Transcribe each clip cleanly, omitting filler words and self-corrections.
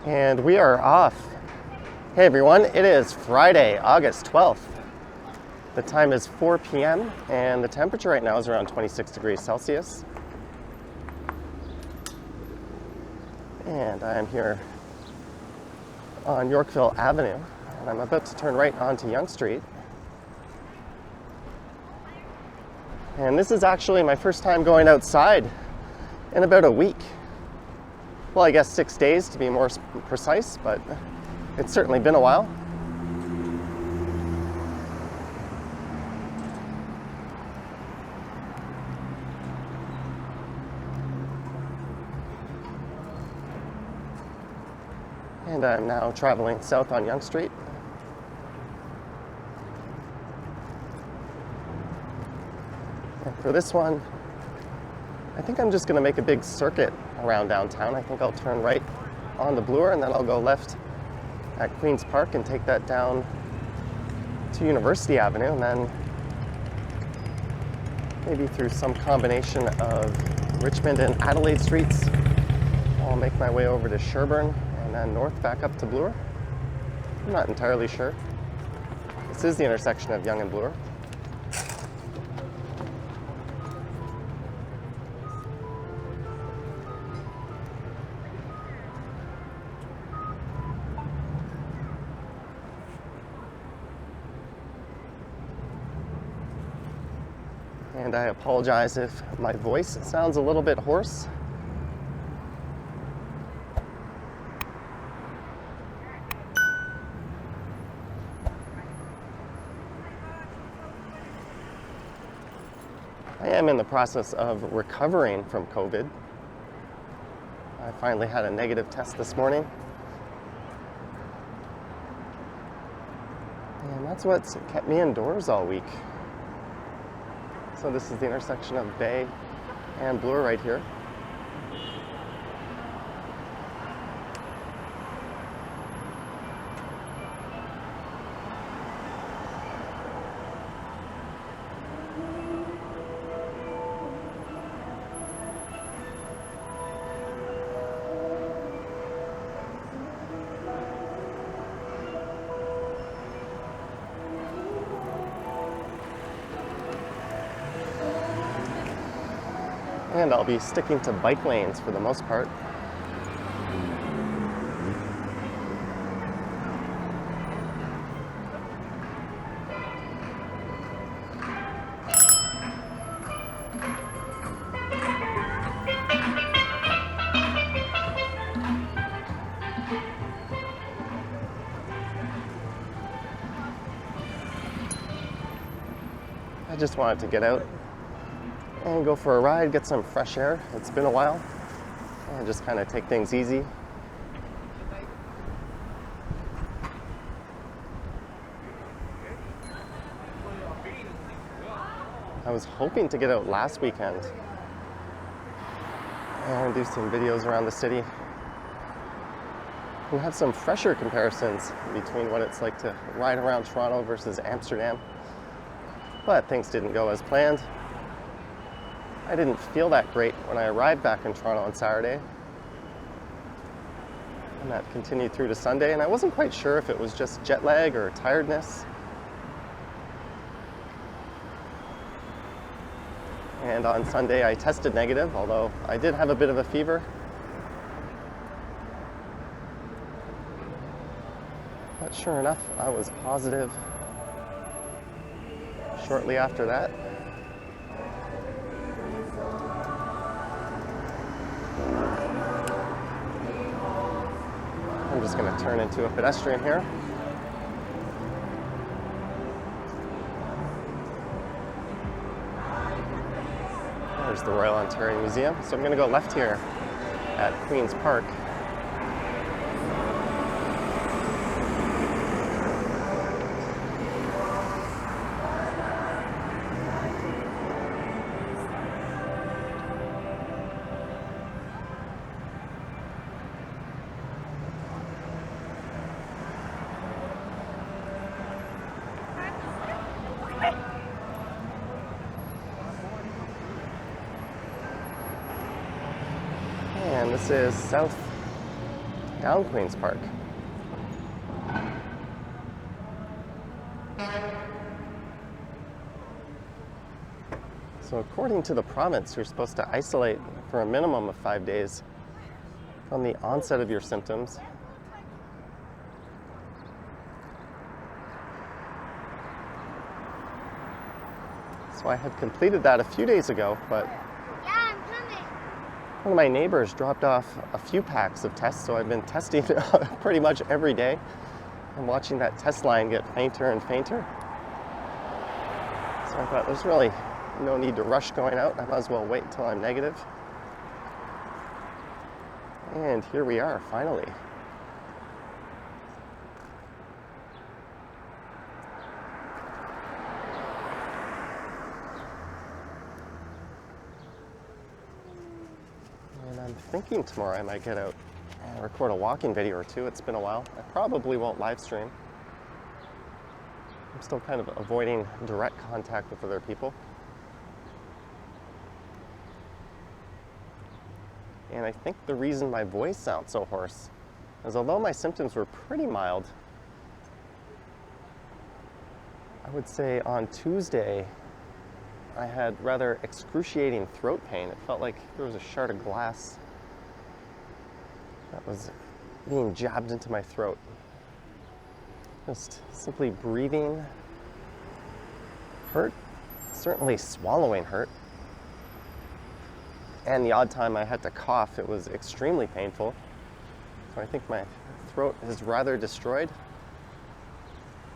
And we are off. Hey everyone, it is Friday, August 12th. The time is 4 p.m. and the temperature right now is around 26 degrees Celsius. And I am here on Yorkville Avenue, and I'm about to turn right onto Yonge Street. And this is actually my first time going outside in about a week. Well, I guess 6 days to be more precise, but it's certainly been a while. And I'm now traveling south on Yonge Street. And for this one, I think I'm just going to make a big circuit around downtown. I think I'll turn right on the Bloor and then I'll go left at Queen's Park and take that down to University Avenue, and then maybe through some combination of Richmond and Adelaide streets, I'll make my way over to Sherbourne and then north back up to Bloor. I'm not entirely sure. This is the intersection of Yonge and Bloor. And I apologize if my voice sounds a little bit hoarse. I am in the process of recovering from COVID. I finally had a negative test this morning. And that's what's kept me indoors all week. So this is the intersection of Bay and Bloor right here. And I'll be sticking to bike lanes for the most part. I just wanted to get out and go for a ride, get some fresh air. It's been a while, and just kind of take things easy. I was hoping to get out last weekend and do some videos around the city and have some fresher comparisons between what it's like to ride around Toronto versus Amsterdam. But things didn't go as planned. I didn't feel that great when I arrived back in Toronto on Saturday. And that continued through to Sunday, and I wasn't quite sure if it was just jet lag or tiredness. And on Sunday I tested negative, although I did have a bit of a fever. But sure enough, I was positive shortly after that. I'm just going to turn into a pedestrian here. There's the Royal Ontario Museum. So I'm going to go left here at Queen's Park. And this is south downtown Queen's Park. So according to the province, you're supposed to isolate for a minimum of 5 days from the onset of your symptoms. So I had completed that a few days ago, but one of my neighbors dropped off a few packs of tests, so I've been testing pretty much every day. I'm watching that test line get fainter and fainter. So I thought there's really no need to rush going out. I might as well wait until I'm negative. And here we are, finally. And I'm thinking tomorrow I might get out and record a walking video or two. It's been a while. I probably won't live stream. I'm still kind of avoiding direct contact with other people. And I think the reason my voice sounds so hoarse is although my symptoms were pretty mild, I would say on Tuesday I had rather excruciating throat pain. It felt like there was a shard of glass that was being jabbed into my throat. Just simply breathing hurt, certainly swallowing hurt. And the odd time I had to cough, it was extremely painful. So I think my throat is rather destroyed.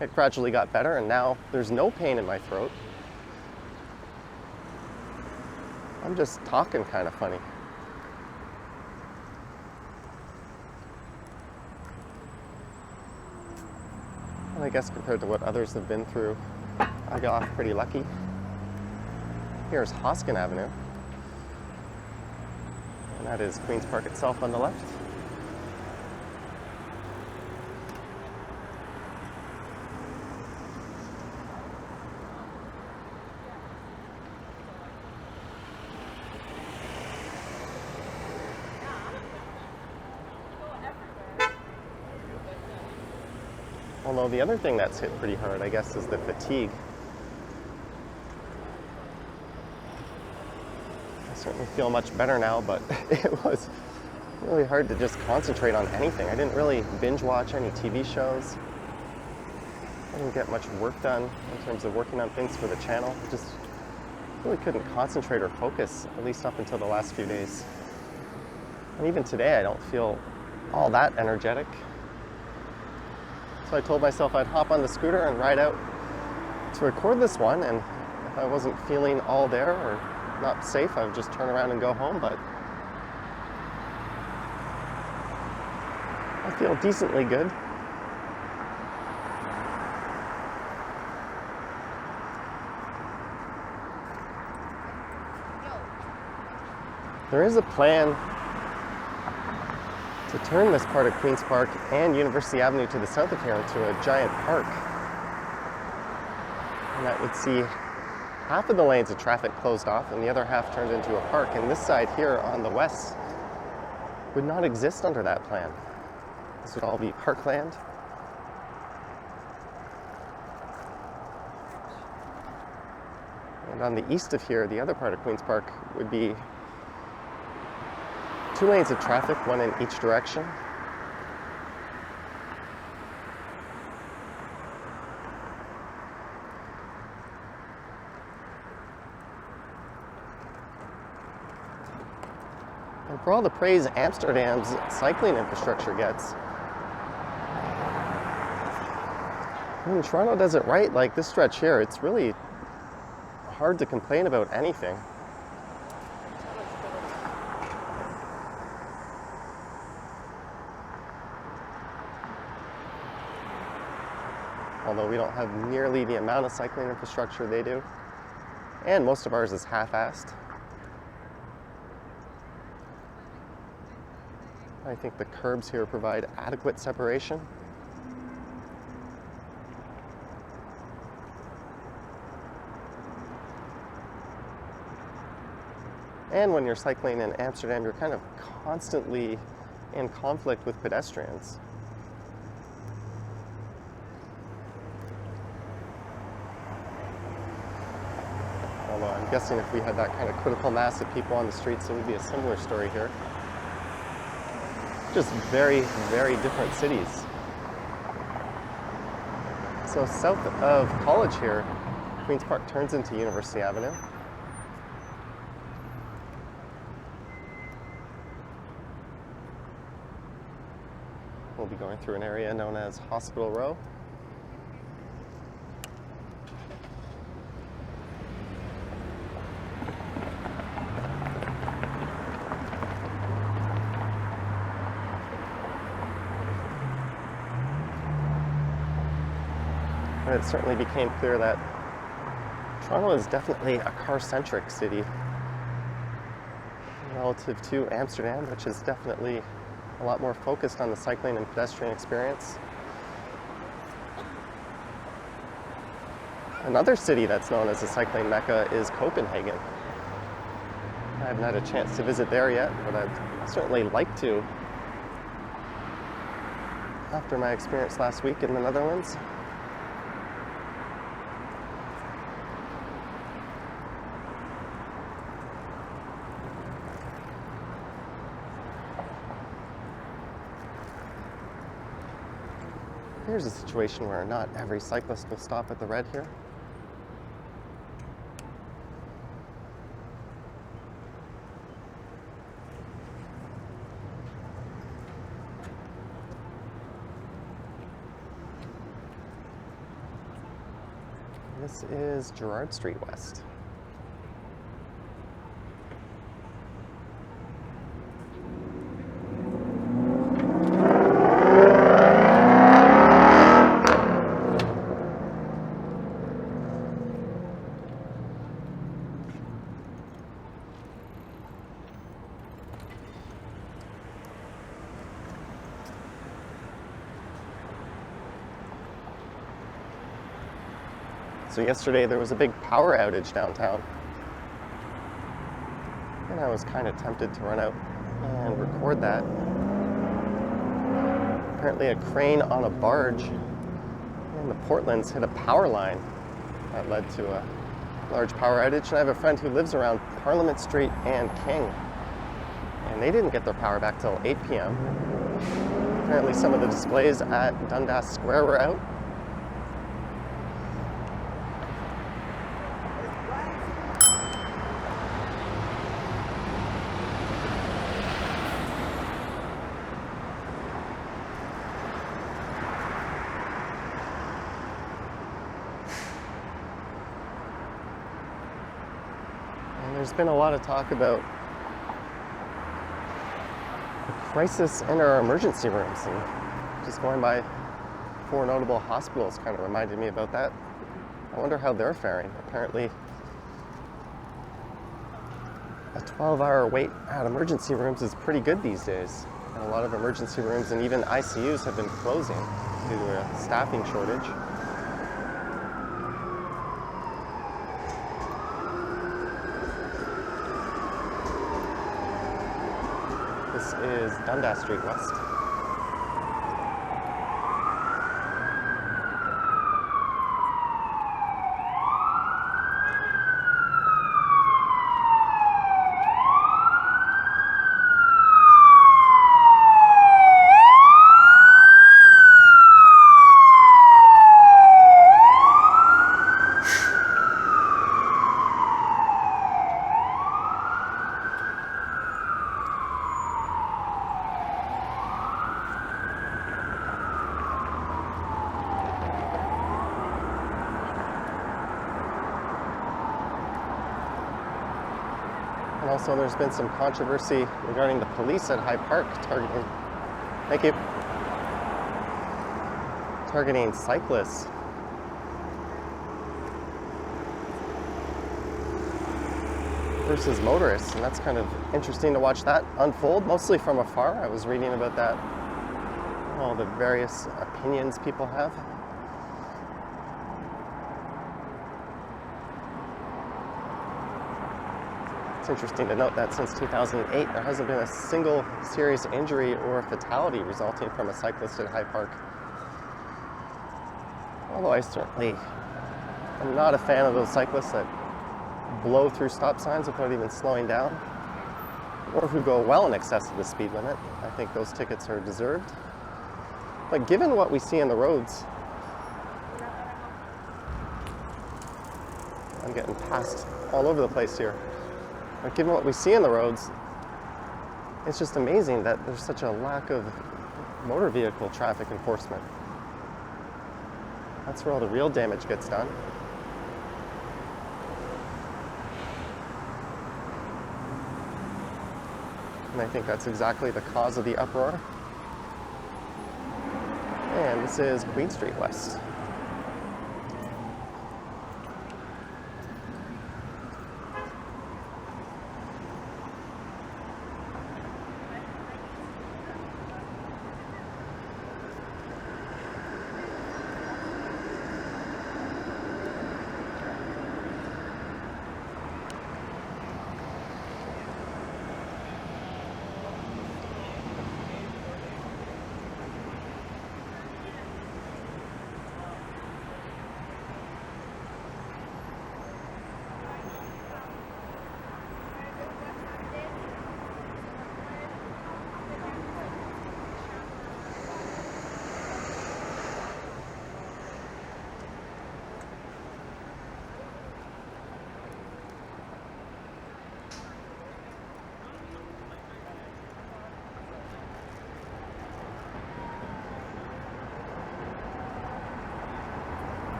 It gradually got better, and now there's no pain in my throat. I'm just talking kind of funny. And I guess compared to what others have been through, I got off pretty lucky. Here's Hoskin Avenue. And that is Queen's Park itself on the left. Although the other thing that's hit pretty hard, I guess, is the fatigue. I certainly feel much better now, but it was really hard to just concentrate on anything. I didn't really binge watch any TV shows. I didn't get much work done in terms of working on things for the channel. I just really couldn't concentrate or focus, at least up until the last few days. And even today, I don't feel all that energetic. So I told myself I'd hop on the scooter and ride out to record this one, and if I wasn't feeling all there or not safe, I would just turn around and go home, but I feel decently good. There is a plan to turn this part of Queen's Park and University Avenue to the south of here into a giant park. And that would see half of the lanes of traffic closed off and the other half turned into a park. And this side here on the west would not exist under that plan. This would all be parkland. And on the east of here, the other part of Queen's Park would be 2 lanes of traffic, one in each direction. And for all the praise Amsterdam's cycling infrastructure gets, I mean, Toronto does it right. Like this stretch here, it's really hard to complain about anything. Although we don't have nearly the amount of cycling infrastructure they do. And most of ours is half-assed. I think the curbs here provide adequate separation. And when you're cycling in Amsterdam, you're kind of constantly in conflict with pedestrians. Although I'm guessing if we had that kind of critical mass of people on the streets, it would be a similar story here. Just very, very different cities. So south of College here, Queen's Park turns into University Avenue. We'll be going through an area known as Hospital Row. And it certainly became clear that Toronto is definitely a car-centric city relative to Amsterdam, which is definitely a lot more focused on the cycling and pedestrian experience. Another city that's known as a cycling mecca is Copenhagen. I haven't had a chance to visit there yet, but I'd certainly like to after my experience last week in the Netherlands. Here's a situation where not every cyclist will stop at the red here. This is Gerrard Street West. So yesterday there was a big power outage downtown, and I was kind of tempted to run out and record that. Apparently a crane on a barge in the Portlands hit a power line that led to a large power outage, and I have a friend who lives around Parliament Street and King, and they didn't get their power back till 8 p.m. Apparently some of the displays at Dundas Square were out. There's been a lot of talk about the crisis in our emergency rooms, and just going by 4 notable hospitals kind of reminded me about that. I wonder how they're faring. Apparently a 12-hour wait at emergency rooms is pretty good these days, and a lot of emergency rooms and even ICUs have been closing due to a staffing shortage. This is Dundas Street West. And also there's been some controversy regarding the police at High Park targeting cyclists. Versus motorists, and that's kind of interesting to watch that unfold, mostly from afar. I was reading about that, all the various opinions people have. It's interesting to note that since 2008, there hasn't been a single serious injury or fatality resulting from a cyclist at High Park. Although I certainly am not a fan of those cyclists that blow through stop signs without even slowing down, or who go well in excess of the speed limit. I think those tickets are deserved. But given what we see in the roads, I'm getting passed all over the place here. But given what we see in the roads, it's just amazing that there's such a lack of motor vehicle traffic enforcement. That's where all the real damage gets done. And I think that's exactly the cause of the uproar. And this is Queen Street West.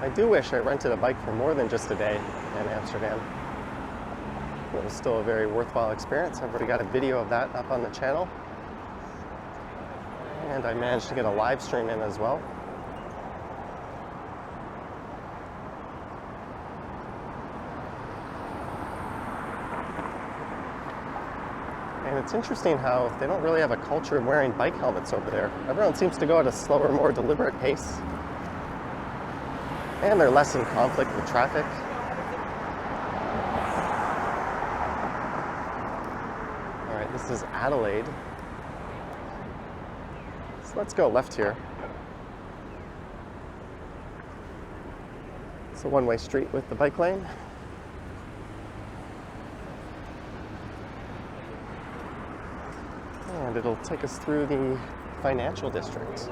I do wish I rented a bike for more than just a day in Amsterdam. It was still a very worthwhile experience. I've already got a video of that up on the channel. And I managed to get a live stream in as well. And it's interesting how they don't really have a culture of wearing bike helmets over there. Everyone seems to go at a slower, more deliberate pace. And they're less in conflict with traffic. All right, this is Adelaide. So let's go left here. It's a one-way street with the bike lane. And it'll take us through the financial district.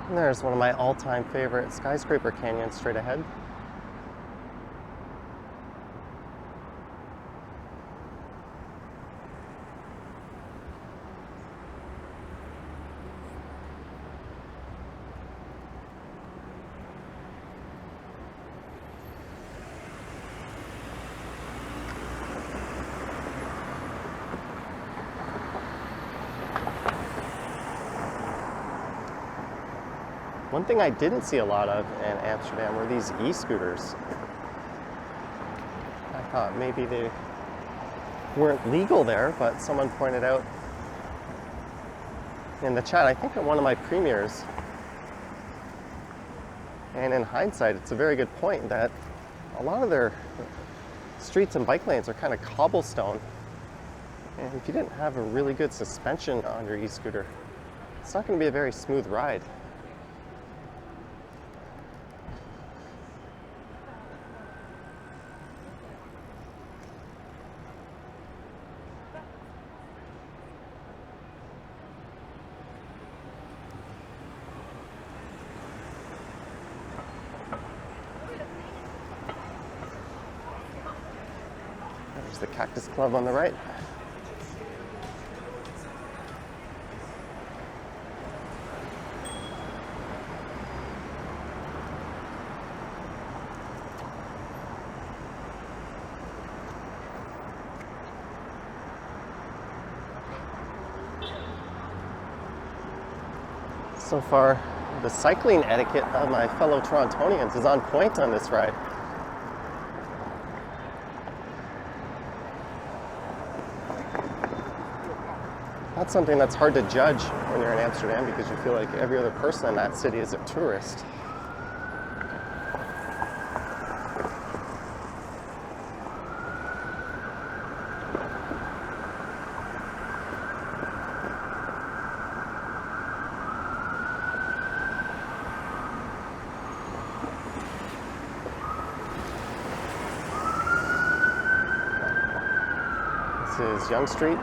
And there's one of my all-time favorite skyscraper canyons straight ahead. One thing I didn't see a lot of in Amsterdam were these e-scooters. I thought maybe they weren't legal there, but someone pointed out in the chat, I think at one of my premieres, and in hindsight, it's a very good point that a lot of their streets and bike lanes are kind of cobblestone. And if you didn't have a really good suspension on your e-scooter, it's not going to be a very smooth ride. the Cactus Club on the right. So far, the cycling etiquette of my fellow Torontonians is on point on this ride. That's something that's hard to judge when you're in Amsterdam because you feel like every other person in that city is a tourist. This is Young Street.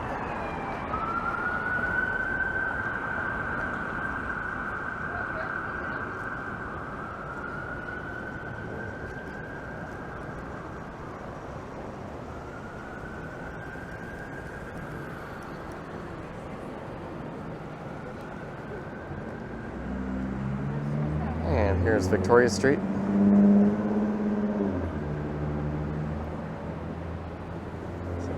And here's Victoria Street.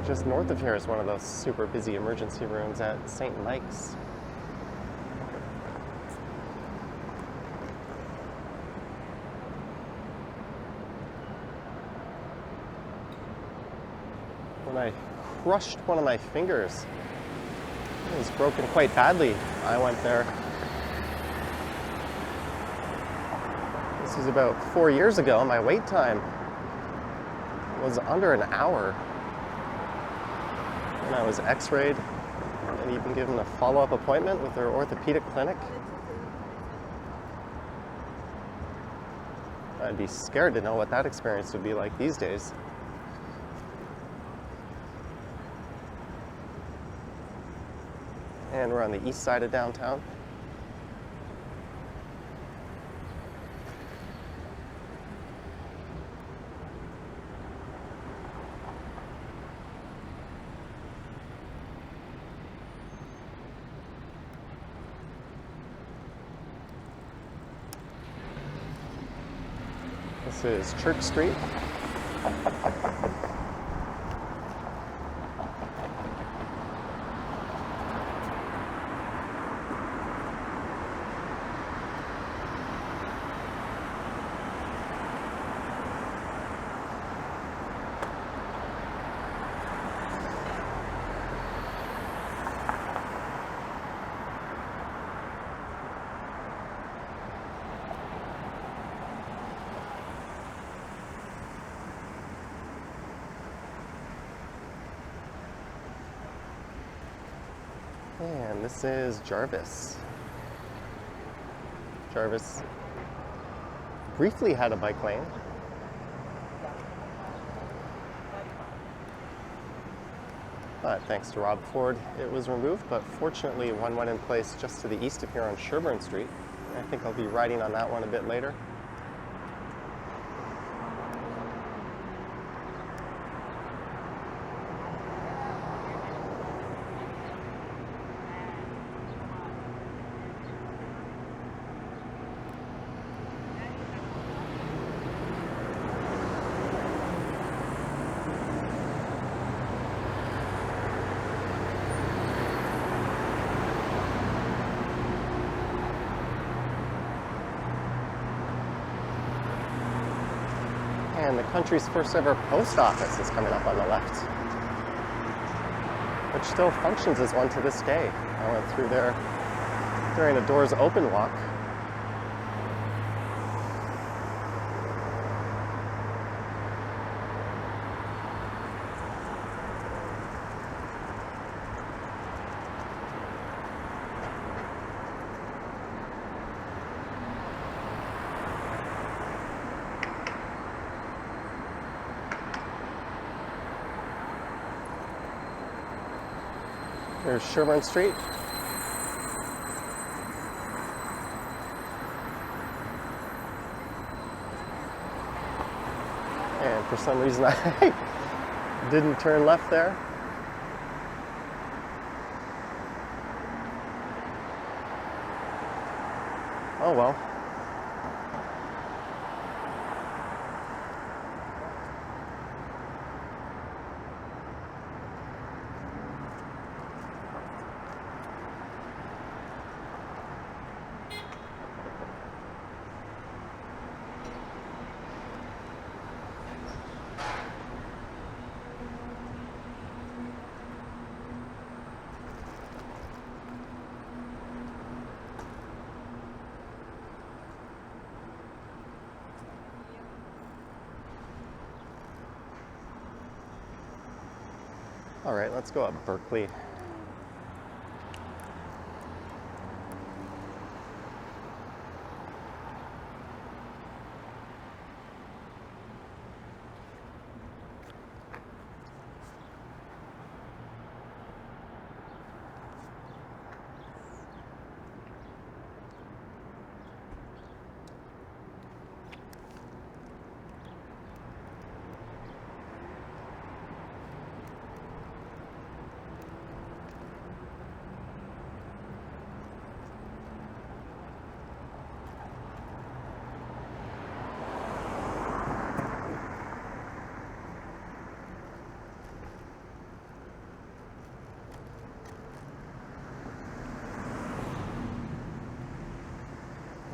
Just north of here is one of those super busy emergency rooms at St. Mike's. When I crushed one of my fingers, it was broken quite badly. I went there. This was about 4 years ago. My wait time was under an hour. And I was x-rayed and even given a follow-up appointment with their orthopedic clinic. I'd be scared to know what that experience would be like these days. And we're on the east side of downtown. This is Church Street. And this is Jarvis. Jarvis briefly had a bike lane. But thanks to Rob Ford, it was removed, but fortunately one went in place just to the east of here on Sherbourne Street. I think I'll be riding on that one a bit later. And the country's first ever post office is coming up on the left, which still functions as one to this day. I went through there during a doors open walk. There's Sherbourne Street. And for some reason I Didn't turn left there. Oh well. All right, let's go up Berkeley.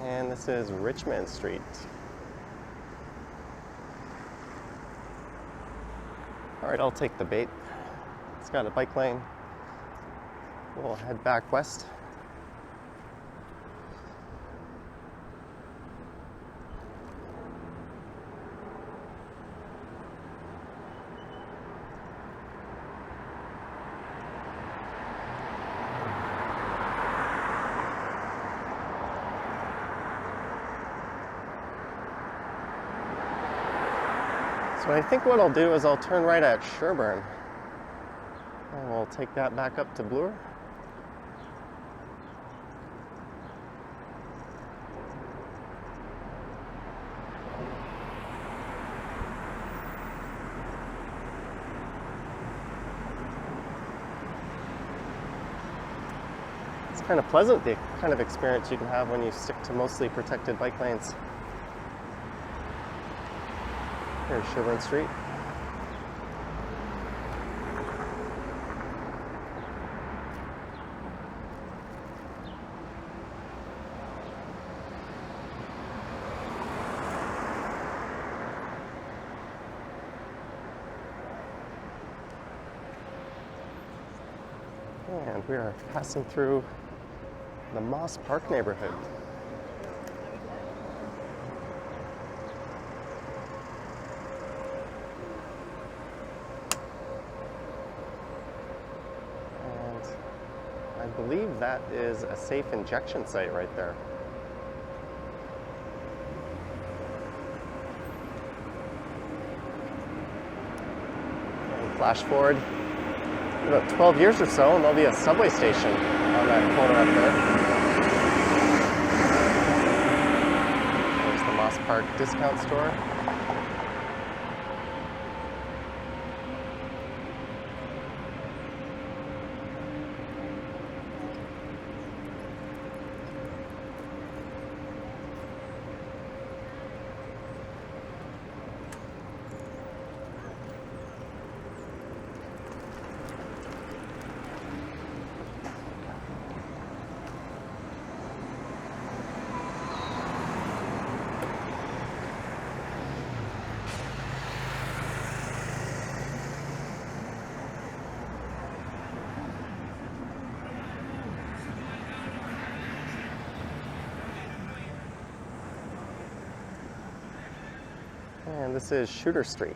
And this is Richmond Street. All right, I'll take the bait. It's got a bike lane. We'll head back west. So I think what I'll do is I'll turn right at Sherburne, and we'll take that back up to Bloor. It's kind of pleasant, the kind of experience you can have when you stick to mostly protected bike lanes. Here's Richmond Street. And we are passing through the Moss Park neighborhood. I believe that is a safe injection site right there. And flash forward about 12 years or so, and there'll be a subway station on that corner up there. There's the Moss Park discount store. And this is Shooter Street.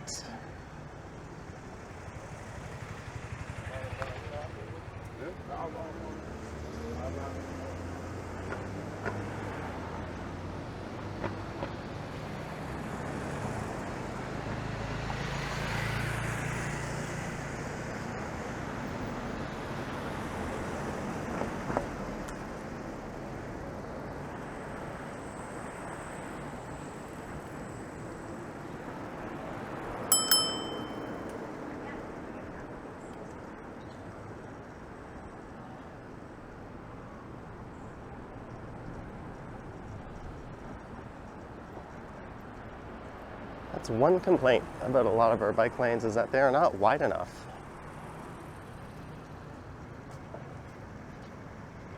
That's one complaint about a lot of our bike lanes, is that they are not wide enough.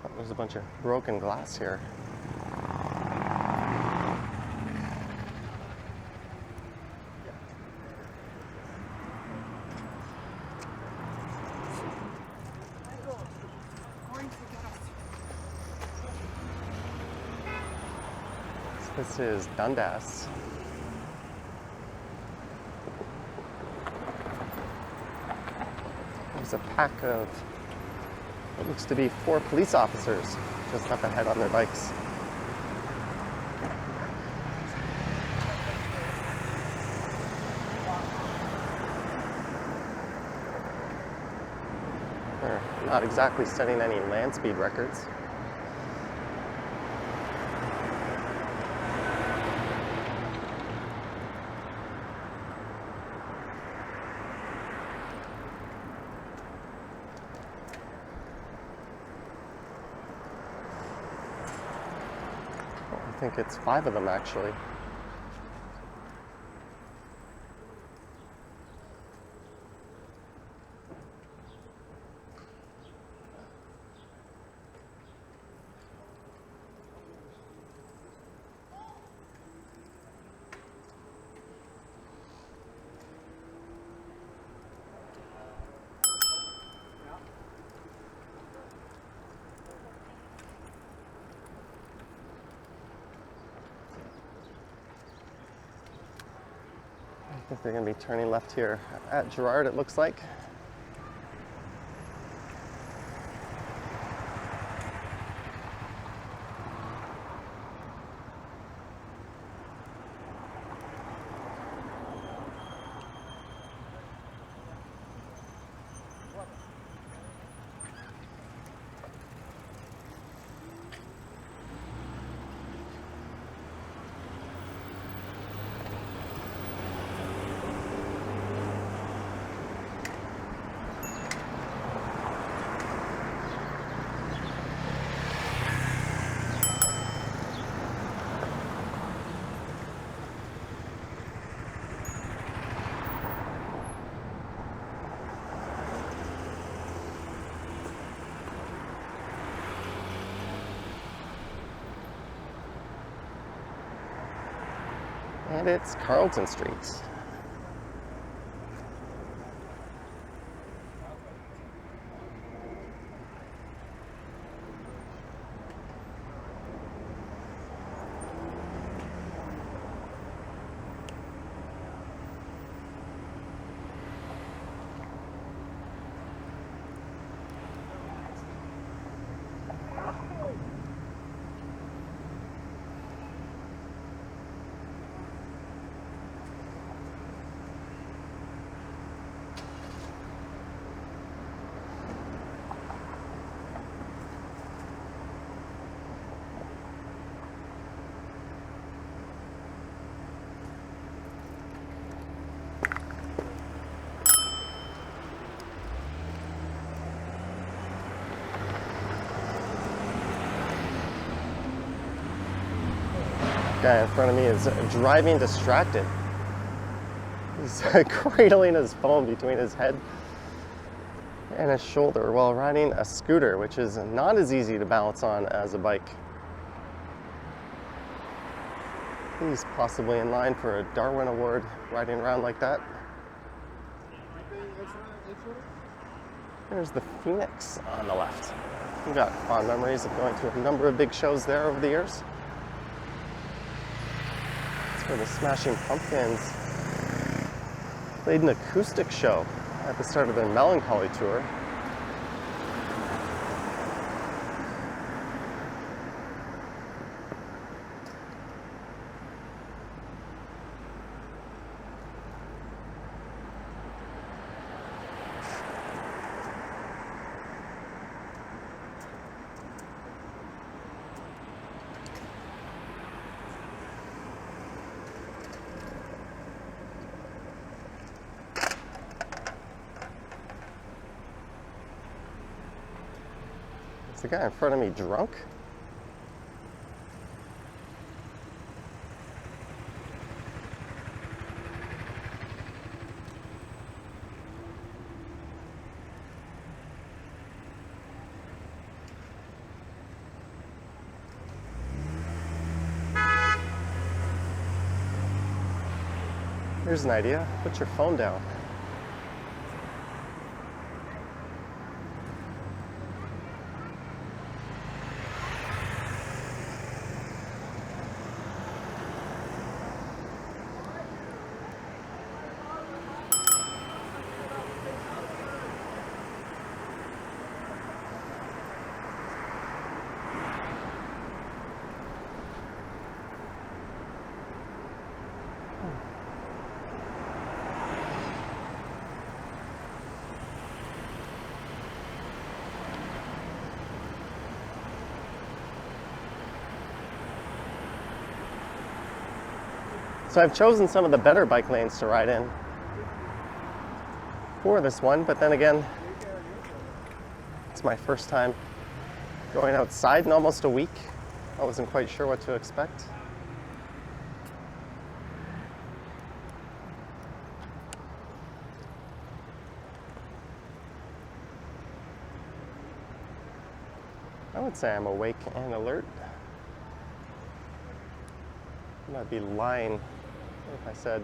Oh, there's a bunch of broken glass here. This is Dundas. There's a pack of what looks to be 4 police officers just up ahead on their bikes. They're not exactly setting any land speed records. I think it's 5 of them actually. I think they're going to be turning left here at Gerrard, it looks like. And it's Carlton Street. Guy in front of me is driving distracted. He's cradling his phone between his head and his shoulder while riding a scooter, which is not as easy to balance on as a bike. He's possibly in line for a Darwin Award riding around like that. There's the Phoenix on the left. We've got fond memories of going to a number of big shows there over the years. Where the Smashing Pumpkins played an acoustic show at the start of their Melancholy tour. Is the guy in front of me drunk? Here's an idea. Put your phone down. So I've chosen some of the better bike lanes to ride in for this one, but then again, it's my first time going outside in almost a week. I wasn't quite sure what to expect. I would say I'm awake and alert. I'd be lying if I said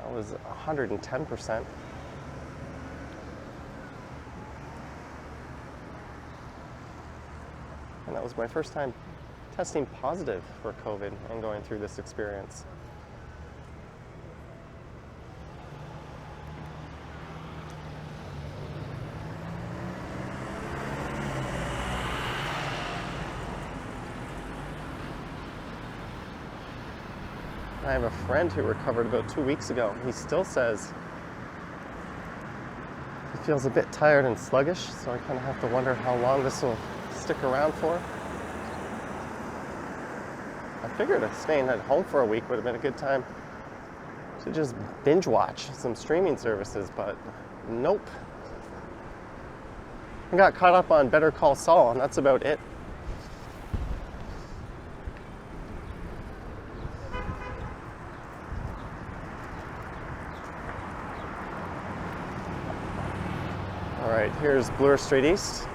I was 110%. And that was my first time testing positive for COVID and going through this experience. I have a friend who recovered about 2 weeks ago. He still says he feels a bit tired and sluggish, so I kind of have to wonder how long this will stick around for. I figured staying at home for a week would have been a good time to just binge watch some streaming services, but nope. I got caught up on Better Call Saul, and that's about it. All right, here's Bloor Street East.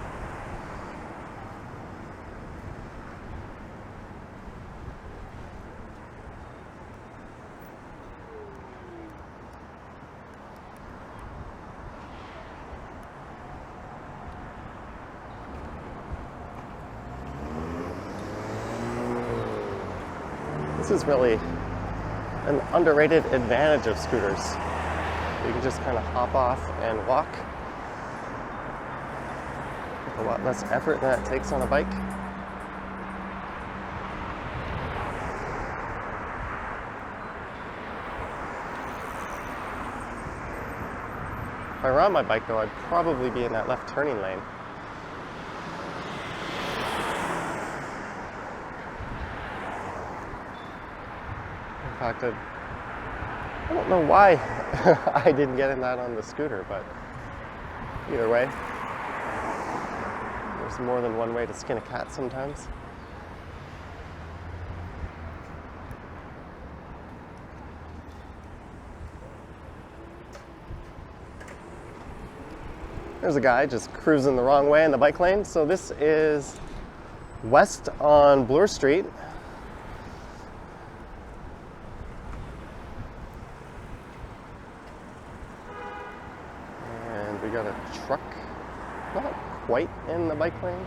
This is really an underrated advantage of scooters. You can just kind of hop off and walk. A lot less effort than it takes on a bike. If I were on my bike though, I'd probably be in that left turning lane. In fact, I don't know why I didn't get in that on the scooter, but either way. There's more than one way to skin a cat sometimes. There's a guy just cruising the wrong way in the bike lane. So this is west on Bloor Street. And we got a truck. Not quite in the bike lane.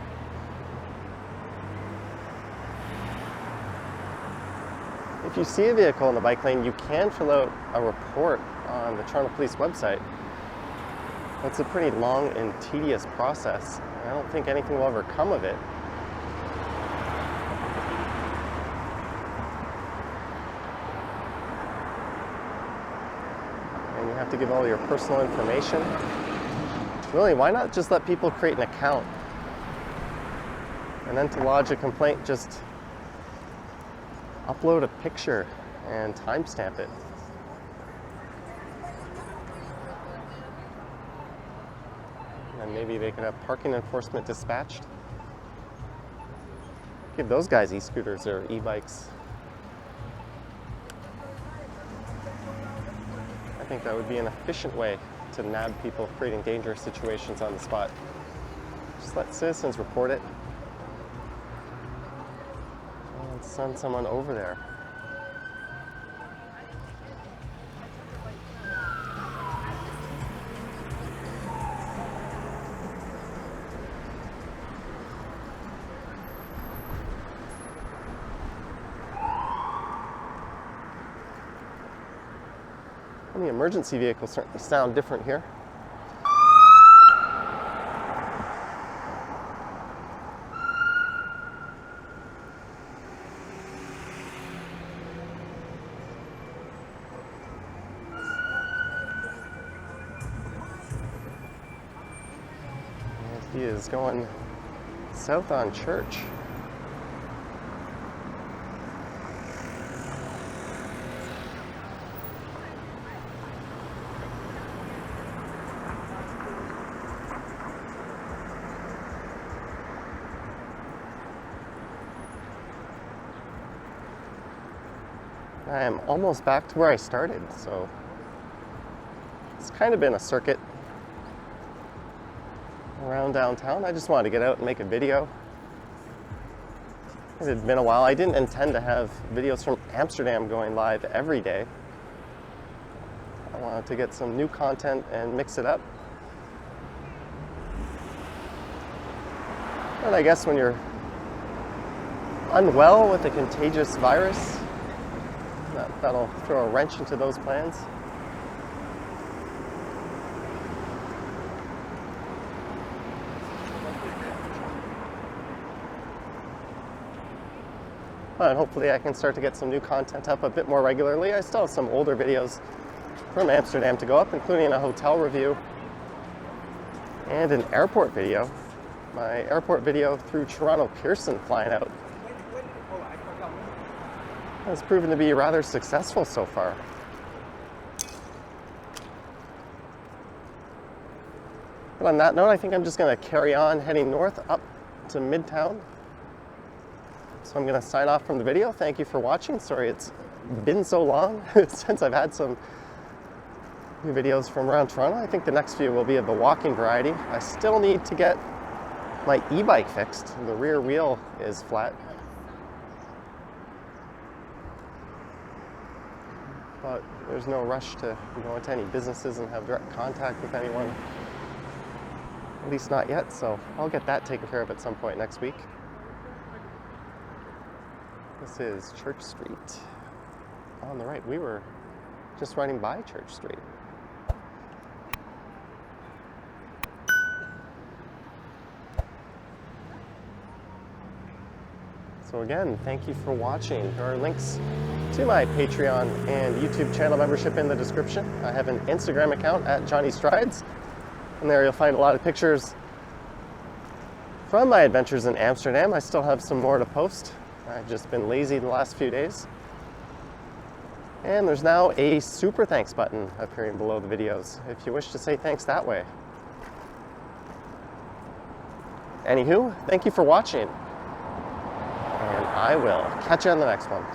If you see a vehicle in the bike lane, you can fill out a report on the Toronto Police website. That's a pretty long and tedious process. I don't think anything will ever come of it. And you have to give all your personal information. Really, why not just let people create an account? And then to lodge a complaint, just upload a picture and timestamp it. And maybe they could have parking enforcement dispatched. Give those guys e-scooters or e-bikes. I think that would be an efficient way to nab people creating dangerous situations on the spot. Just let citizens report it and send someone over there. The emergency vehicles certainly sound different here. And he is going south on Church. I am almost back to where I started, so it's kind of been a circuit around downtown. I just wanted to get out and make a video. It had been a while. I didn't intend to have videos from Amsterdam going live every day. I wanted to get some new content and mix it up. And I guess when you're unwell with a contagious virus, that'll throw a wrench into those plans. But hopefully I can start to get some new content up a bit more regularly. I still have some older videos from Amsterdam to go up, including a hotel review and an airport video. My airport video through Toronto Pearson flying out has proven to be rather successful so far. But on that note, I think I'm just going to carry on heading north up to Midtown. So I'm going to sign off from the video. Thank you for watching. Sorry it's been so long since I've had some new videos from around Toronto. I think the next few will be of the walking variety. I still need to get my e-bike fixed. The rear wheel is flat. But there's no rush to go into any businesses and have direct contact with anyone. At least not yet, so I'll get that taken care of at some point next week. This is Church Street on the right. We were just riding by Church Street. So again, thank you for watching. There are links to my Patreon and YouTube channel membership in the description. I have an Instagram account at Johnny Strides, and there you'll find a lot of pictures from my adventures in Amsterdam. I still have some more to post. I've just been lazy the last few days. And there's now a super thanks button appearing below the videos if you wish to say thanks that way. Anywho, thank you for watching, and I will catch you on the next one.